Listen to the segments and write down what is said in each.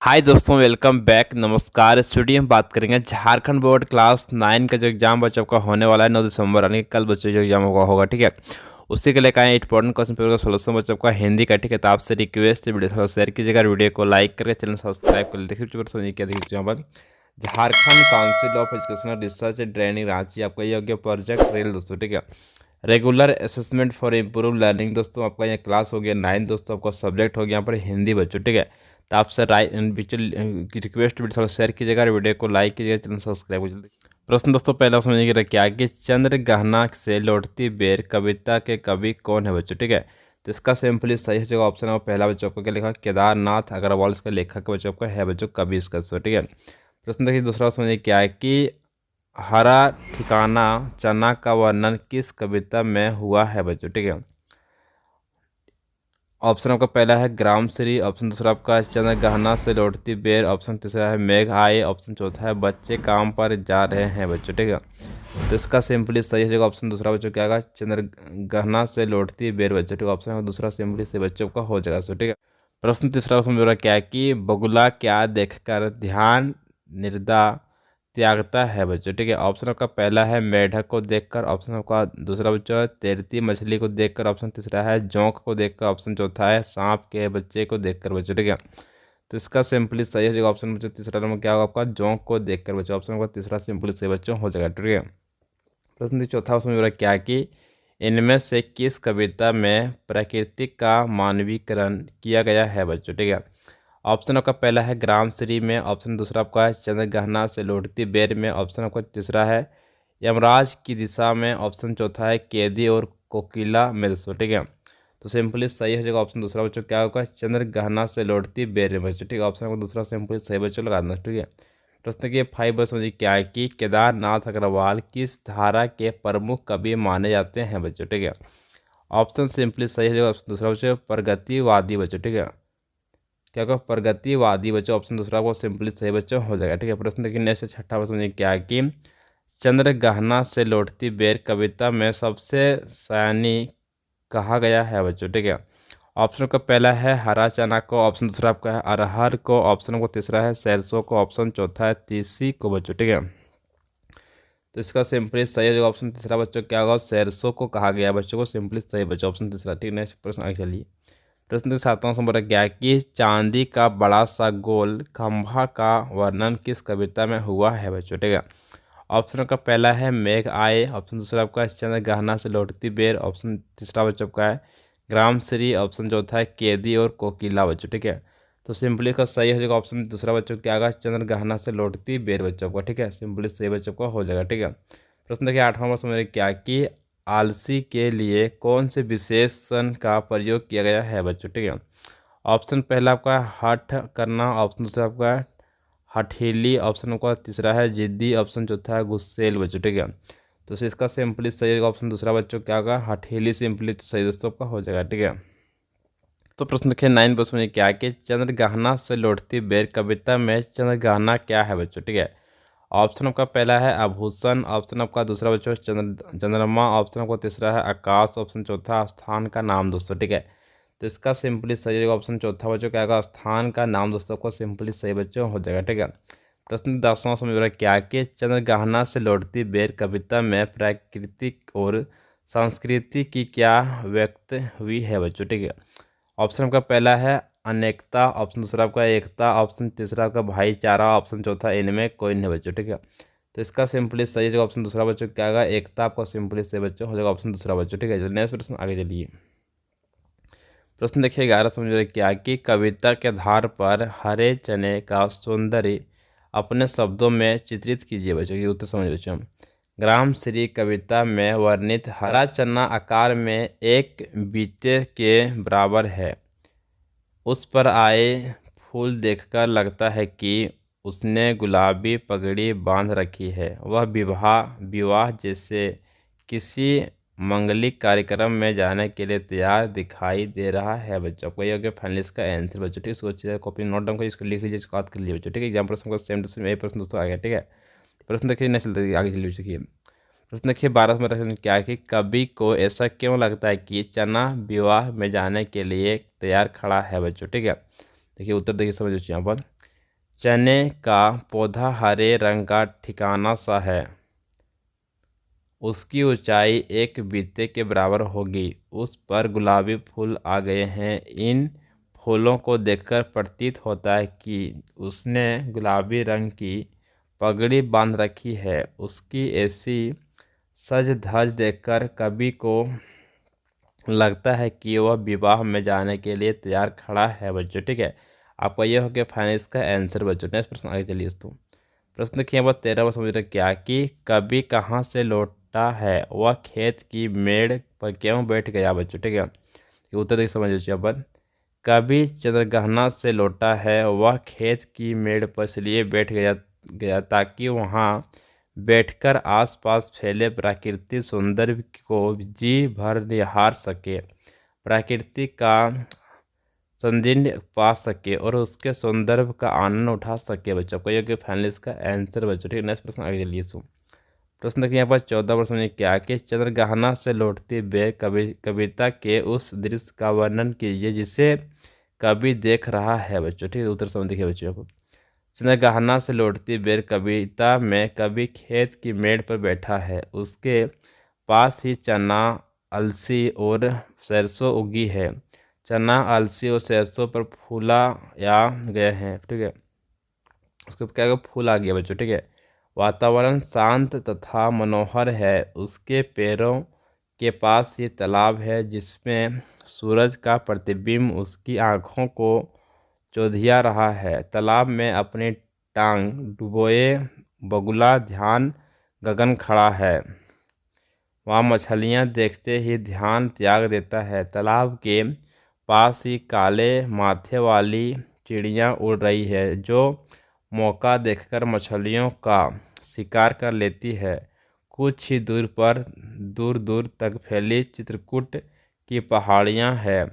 हाय दोस्तों, welcome back. नमस्कार। Studio में बात करेंगे झारखंड बोर्ड क्लास 9 का जो एग्जाम बच्चों का होने वाला है 9 दिसंबर, यानी कि कल बच्चों जो एग्जाम होगा। ठीक है, उसी के लेकर आए इंपॉर्टेंट क्वेश्चन पेपर का सोल्यूशन बच्चों का हिंदी का। ठीक है, तो आपसे रिक्वेस्ट है वीडियो को शेयर कीजिएगा, वीडियो को लाइक करके चैनल सब्सक्राइब कर लीजिए। देखिए समझिए क्या देखिए यहाँ पर Jharkhand council of educational research and training Ranchi आपका ये हो गया प्रोजेक्ट रेल दोस्तों। ठीक है, regular assessment for improve learning दोस्तों आपका ये क्लास हो गया 9 दोस्तों। आपका सब्जेक्ट हो गया यहाँ पर हिंदी बच्चों। ठीक है, तो आपसे रिक्वेस्ट वीडियो शेयर कीजिएगा, वीडियो को लाइक कीजिएगा, चैनल सब्सक्राइब कीजिए। प्रश्न दोस्तों पहला समझिए क्या कि चंद्र गहना से लौटती बेर कविता के कवि कौन है बच्चों। ठीक है, तो इसका सिंपली सही हो जाएगा ऑप्शन है पहला बच्चों को क्या लिखा, केदारनाथ अग्रवाल इसका लेखक बच्चों का है बच्चों कवि इसका। ठीक है, प्रश्न देखिए दूसरा समझिए क्या है कि हरा ठिकाना चना का वर्णन किस कविता में हुआ है बच्चों। ठीक है, ऑप्शन आपका पहला है ग्राम श्री, ऑप्शन दूसरा आपका चंद्र गहना से लौटती बेर, ऑप्शन तीसरा है मेघ आए, ऑप्शन चौथा है बच्चे काम पर जा रहे हैं बच्चों। ठीक है, तो इसका सिंपली सही हो जाएगा ऑप्शन दूसरा बच्चों क्या आएगा, चंद्र गहना से लौटती बेर बच्चों। ठीक है, ऑप्शन दूसरा सिंपली से बच्चों का हो जाएगा। ठीक है, प्रश्न तीसरा ऑप्शन मेरा क्या है कि बगुला क्या देखकर ध्यान निर्दा त्यागता है बच्चों। ठीक है, ऑप्शन आपका पहला है मेढक को देखकर, ऑप्शन आपका दूसरा बच्चों है तैरती मछली को देखकर, ऑप्शन तीसरा है जोंक को देखकर, ऑप्शन चौथा है सांप के बच्चे को देखकर बच्चों। ठीक है, तो इसका सिंपली सही हो जाएगा ऑप्शन बच्चों तीसरा नंबर क्या होगा आपका जोंक को देखकर बच्चों। ऑप्शन आपका तीसरा सिंपली सही बच्चों हो जाएगा। ठीक है, प्रश्न चौथा ऑप्शन मेरा क्या है कि इनमें से किस कविता में प्रकृति का मानवीकरण किया गया है बच्चों। ठीक है, ऑप्शन आपका पहला है ग्राम श्री में, ऑप्शन दूसरा आपका है चंद्र गहना से लौटती बेर में, ऑप्शन आपका तीसरा है यमराज की दिशा में, ऑप्शन चौथा है कैदी और कोकिला में दोस्तों। ठीक है, तो सिंपली सही हो जाएगा ऑप्शन दूसरा बच्चों क्या होगा, चंद्र गहना से लौटती बेर में बच्चों। ठीक है, ऑप्शन आपका दूसरा सिंपली सही बच्चों लगा देना। ठीक है, प्रश्न के 5 बस समझिए क्या है कि केदारनाथ अग्रवाल किस धारा के प्रमुख कवि माने जाते हैं बच्चों। ठीक है, ऑप्शन सिंपली सही हो जाएगा ऑप्शन दूसरा बच्चों प्रगतिवादी बच्चों। ठीक है, क्या होगा प्रगतिवादी बच्चों, ऑप्शन दूसरा को सिंपली सही बच्चों हो जाएगा। ठीक है, प्रश्न देखिए नेक्स्ट छठा प्रश्न समझिए क्या है कि चंद्र गहना से लौटती बेर कविता में सबसे सयानी कहा गया है बच्चों। ठीक है, ऑप्शन का पहला है हरा चना को, ऑप्शन दूसरा आपका है अरहर को, ऑप्शन को तीसरा है सरसों को, ऑप्शन चौथा है तीसी को बच्चों। ठीक है, तो इसका सिंपली सही हो जाएगा ऑप्शन तीसरा बच्चों क्या होगा, सरसों को कहा गया बच्चों को, सिंपली सही बच्चों ऑप्शन तीसरा। ठीक है, नेक्स्ट प्रश्न आगे चलिए। प्रश्न के सातवां नंबर क्या है कि चांदी का बड़ा सा गोल खंभा का वर्णन किस कविता में हुआ है बच्चों। ठीक है, ऑप्शन का पहला है मेघ आए, ऑप्शन दूसरा आपका है चंद्र गहना से लौटती बेर, ऑप्शन तीसरा बच्चों का है ग्राम श्री, ऑप्शन चौथा है कैदी और कोकिला बच्चों। ठीक है, तो सिंपली का सही हो जाएगा ऑप्शन दूसरा बच्चों क्या आएगा, चंद्र गहना से लौटती बेर बच्चों का। ठीक है, सिंपली सही बच्चों का हो जाएगा। ठीक है, प्रश्न देखिए आठवां प्रश्न मेरे क्या कि आलसी के लिए कौन से विशेषण का प्रयोग किया गया है बच्चों। ठीक है, ऑप्शन पहला आपका हठ करना, ऑप्शन दूसरा आपका हठीली, ऑप्शन आपका तीसरा है जिद्दी, ऑप्शन चौथा है गुस्सेल बच्चों। ठीक है, तो इसका सिंपली सही ऑप्शन दूसरा बच्चों क्या होगा हठीली, सिंपली तो सही दोस्तों का हो जाएगा। ठीक है, तो प्रश्न देखिए 9 प्रश्न में क्या है कि चंद्र गहना से लौटती बेर कविता में चंद्र गहना क्या है बच्चों। ठीक है, ऑप्शन आपका पहला है आभूषण, ऑप्शन आपका दूसरा बच्चों चंद्रमा, ऑप्शन आपका तीसरा है आकाश, ऑप्शन चौथा स्थान का नाम दोस्तों। ठीक है, तो इसका सिंपली सही होगा ऑप्शन चौथा बच्चों क्या आएगा स्थान का नाम दोस्तों को, सिंपली सही बच्चों हो जाएगा। ठीक है, प्रश्न 10वां समझ क्या है कि चंद्र गहना से लौटती बेर कविता में प्राकृतिक और संस्कृति की क्या व्यक्त हुई है बच्चों। ठीक है, ऑप्शन आपका पहला है अनेकता, ऑप्शन दूसरा आपका एकता, ऑप्शन तीसरा आपका भाईचारा, ऑप्शन चौथा इनमें कोई नहीं बच्चों। ठीक है, तो इसका सिंपली सही जगह ऑप्शन दूसरा बच्चों क्या आएगा एकता, आपका सिंपली सही बच्चों हो जाएगा ऑप्शन दूसरा बच्चों। ठीक है, चलिए नेक्स्ट प्रश्न आगे चलिए। प्रश्न देखिए 11 समझ रहे क्या कि कविता के आधार पर हरे चने का सौंदर्य अपने शब्दों में चित्रित कीजिए बच्चों की उत्तर समझ बच्चों। ग्राम श्री कविता में वर्णित हरा चना आकार में एक बीते के बराबर है, उस पर आए फूल देखकर लगता है कि उसने गुलाबी पगड़ी बांध रखी है, वह विवाह विवाह जैसे किसी मंगलिक कार्यक्रम में जाने के लिए तैयार दिखाई दे रहा है बच्चों को। ये हो गया फाइनल इसका आंसर बच्चों। ठीक है, इसको अच्छे से कॉपी नोट डाउन कर इसको लिख लीजिए, इसको याद कर लीजिए बच्चों। ठीक है, एग्जाम प्रश्न को सेम टू सेम यही प्रश्न दोस्तों आ गया। ठीक है, प्रश्न देखिए नेक्स्ट चलते आगे चलिए देखिए। प्रश्न देखिए 12 में प्रश्न क्या है कि कवि को ऐसा क्यों लगता है कि चना विवाह में जाने के लिए तैयार खड़ा है बच्चों। ठीक है, देखिए उत्तर देखिए समझ यहाँ पर चने का पौधा हरे रंग का ठिकाना सा है, उसकी ऊंचाई एक बीते के बराबर होगी, उस पर गुलाबी फूल आ गए हैं। इन फूलों को देखकर प्रतीत होता है कि उसने गुलाबी रंग की पगड़ी बांध रखी है। उसकी ऐसी सज धज देखकर कवि को लगता है कि वह विवाह में जाने के लिए तैयार खड़ा है बच्चों। ठीक है, आपका यह हो गया फाइनल इसका आंसर बच्चों। नेक्स्ट प्रश्न आगे चलिए दोस्तों। प्रश्न किया बात 13 वो समझ रहे क्या कि कभी कहाँ से लौटा है, वह खेत की मेड़ पर क्यों बैठ गया बच्चों। ठीक है, ये उत्तर देखिए समझ लीजिए अपन। कभी चंद्रग्रहण से लौटा है, वह खेत की मेड़ पर इसलिए बैठ गया ताकि वहाँ बैठकर आसपास फैले प्राकृतिक सौंदर्य को जी भर निहार सके, प्रकृति का संदिग्ध पा सके और उसके सौंदर्य का आनंद उठा सके बच्चों को। यह फाइनल इसका आंसर बच्चों। ठीक है, नेक्स्ट प्रश्न आगे चलिए सो प्रश्न के यहाँ पर 14 प्रश्न में क्या कि चंद्रग्रहण से लौटती बेर कविता के उस दृश्य का वर्णन कीजिए जिसे कवि देख रहा है बच्चों। ठीक है, उत्तर समझ देखिए बच्चों को। चंद्रग्रहण से लौटती बेर कविता में कवि खेत की मेड़ पर बैठा है, उसके पास ही चना अलसी और सरसों उगी है। चना अलसी और सरसों पर फूला या गए हैं। ठीक है, उसके क्या फूल आ गया बच्चों। ठीक है, वातावरण शांत तथा मनोहर है। उसके पैरों के पास ये तालाब है जिसमें सूरज का प्रतिबिंब उसकी आँखों को चौधिया रहा है। तालाब में अपनी टांग डुबोए बगुला ध्यान गगन खड़ा है, वहाँ मछलियाँ देखते ही ध्यान त्याग देता है। तालाब के पास ही काले माथे वाली चिड़िया उड़ रही है जो मौका देखकर मछलियों का शिकार कर लेती है। कुछ ही दूर पर दूर दूर तक फैली चित्रकूट की पहाड़ियाँ हैं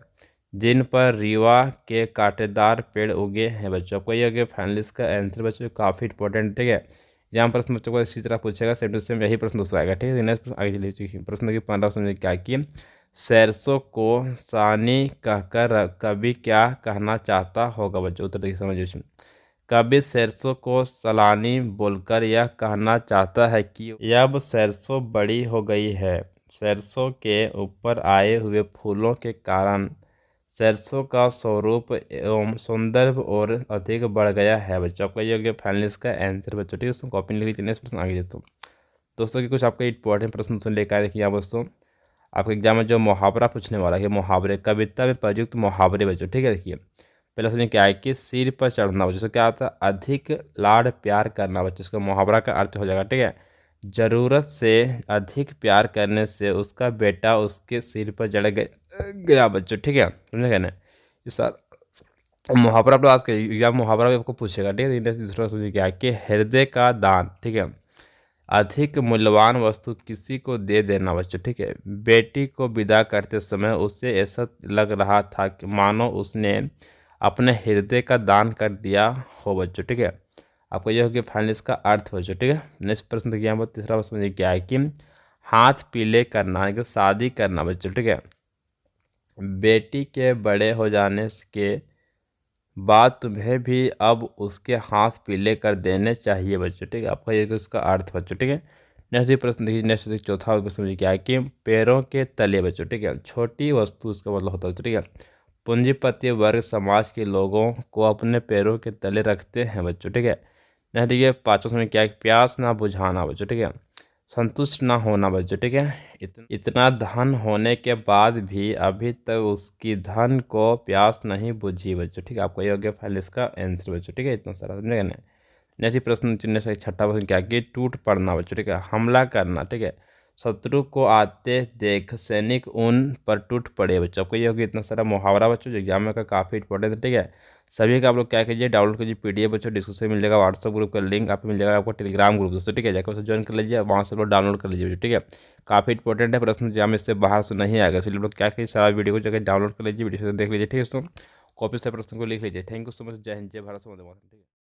जिन पर रीवा के कांटेदार पेड़ उगे हैं बच्चों। आपको ये हो गया फाइनल इसका आंसर बच्चों, काफ़ी इंपॉर्टेंट। ठीक है, यहाँ प्रश्न बच्चों को इसी तरह पूछेगा, सेम टू सेम यही प्रश्न दोस्तों आएगा। ठीक है, नेक्स्ट प्रश्न आगे चलिए। प्रश्न की 15 समझ क्या कि सरसों को सानी कहकर कवि क्या कहना चाहता होगा बच्चों। उत्तर देखिए समझिए। कवि सरसों को सलानी बोलकर यह कहना चाहता है कि अब सरसों बड़ी हो गई है। सरसों के ऊपर आए हुए फूलों के कारण सरसों का स्वरूप एवं सौंदर्य और अधिक बढ़ गया है बच्चों। आपका ये हो गया फाइनल इसका आंसर बच्चों। ठीक है, उसको कॉपी लिख लीजिए। नेक्स्ट प्रश्न आगे देता हूँ दोस्तों की कुछ आपके इंपॉर्टेंट प्रश्न सुन लेकर आए। देखिए यहाँ दोस्तों आपके एग्जाम में जो मुहावरा पूछने वाला है, मुहावरे कविता में प्रयुक्त मुहावरे बच्चों। ठीक है, देखिए पहला समझिए क्या है कि सिर पर चढ़ना बच्चों, क्या आता है अधिक लाड़ प्यार करना बच्चों। इसका मुहावरा का अर्थ हो जाएगा। ठीक है, जरूरत से अधिक प्यार करने से उसका बेटा उसके सिर पर चढ़ गया बच्चों। ठीक है, समझे कहना इस मुहावरा आप बात करिए, एग्जाम मुहावरा भी आपको पूछेगा। ठीक है, दूसरा समझिए क्या है कि हृदय का दान। ठीक है, अधिक मूल्यवान वस्तु किसी को दे देना बच्चों। ठीक है, बेटी को विदा करते समय उसे ऐसा लग रहा था कि मानो उसने अपने हृदय का दान कर दिया हो बच्चों। ठीक है, आपको यह हो गया फाइनल इसका अर्थ बच्चों। ठीक है, नेक्स्ट प्रश्न देखिए यहाँ पर तीसरा प्रश्न समझिए क्या है कि हाथ पीले करना है कि शादी करना बच्चों। ठीक है, बेटी के बड़े हो जाने के बाद तुम्हें भी अब उसके हाथ पीले कर देने चाहिए बच्चों। ठीक है, आपका ये इसका अर्थ बच्चों। ठीक है, नेक्स्ट प्रश्न देखिए। नेक्स्ट देखिए चौथा प्रश्न समझिए क्या है कि पैरों के तले बच्चों। ठीक है, छोटी वस्तु इसका मतलब होता है। ठीक है, पूंजीपति वर्ग समाज के लोगों को अपने पैरों के तले रखते हैं बच्चों। ठीक है, नेक्स्ट देखिए पाँचवा समझिए क्या है, प्यास ना बुझाना बच्चों। ठीक है, संतुष्ट ना होना बच्चों। ठीक है, इतना धन होने के बाद भी अभी तक उसकी धन को प्यास नहीं बुझी बच्चों। ठीक है, आपका योग्य फाइल इसका आंसर बच्चों। ठीक है, इतना सारा समझेगा ना। नेक्स्ट प्रश्न चिन्ह से छठा प्रश्न क्या कि टूट पड़ना बच्चों। ठीक है, हमला करना। ठीक है, शत्रु को आते देख सैनिक उन पर टूट पड़े बच्चों। आपको ये होगी इतना सारा मुहावरा बच्चों जो एग्जाम में का काफ़ी इंपॉर्टेंट है। ठीक है, सभी का आप लोग क्या कीजिए डाउनलोड कीजिए पीडीएफ बच्चों, डिस्क्रिप्शन मिल जाएगा, व्हाट्सअप ग्रुप का लिंक आपको मिल जाएगा, आपको टेलीग्राम ग्रुप दोस्तों। ठीक है, जाकर उसे ज्वाइन कर लीजिए, वहाँ से लोग डाउनलोड कर लीजिए। ठीक है, काफ़ी इंपॉर्टेंट है प्रश्न, एग्जाम इससे बाहर से नहीं आएगा, इसलिए लोग क्या कीजिए सारा वीडियो को जगह डाउनलोड कर लीजिए, वीडियो से देख लीजिए। ठीक है दोस्तों, कॉपी से प्रश्न को लिख लीजिए। थैंक यू सो मच, जय हिंद, जय भारत, वंदे मातरम। ठीक है।